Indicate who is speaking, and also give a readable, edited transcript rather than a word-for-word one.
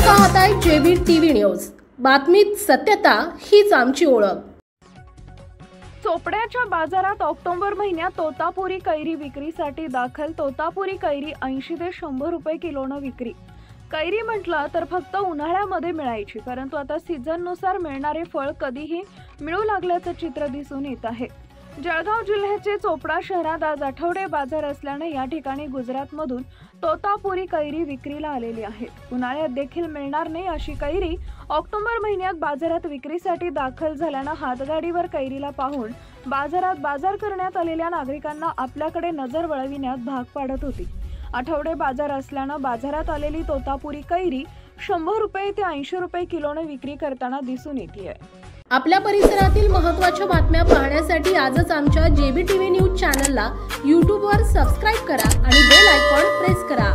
Speaker 1: पाहताय JB TV news. बातमीत सत्यता हीच आमची ओळख।
Speaker 2: चोपड्याच्या बाजारात ऑक्टोबर महिन्यात तोतापुरी कैरी विक्रीसाठी दाखल। तोतापुरी कैरी 80 ते 100 रुपये किलोने विक्री। कैरी म्हटलं तर फक्त उन्हाळ्यामध्ये मिळायची, परंतु आता सीझननुसार मिळणारे फळ कधीही मिळू लागल्याचं चित्र दिसून येत आहे। जळगाव जिल्ह्याचे चोपडा शहरात आज आठवडे बाजार असल्याने या ठिकाणी गुजरातमधून तोतापुरी कैरी विक्रीला आलेली आहे। उन्हाळ्यात देखील मिळणार नाही अशी कैरी ऑक्टोबर महिन्यात बाजारात विक्रीसाठी दाखल झाल्याने हातगाडीवर कैरीला पाहून बाजारात बाजार करण्यात आलेल्या नागरिकांना आपल्याकडे नजर वळविण्यात भाग पाडत होती। आठवडे बाजार असल्याने बाजारात आलेली तोतापुरी कैरी 100 रुपये ते 80 रुपये किलोने विक्री करताना दिसून येते।
Speaker 1: आपल्या परिसरातील महत्त्वाच्या बातम्या पाहण्यासाठी आजच आमच्या जेबी टीव्ही न्यूज चॅनलला YouTube वर सबस्क्राइब करा आणि बेल आयकॉन प्रेस करा।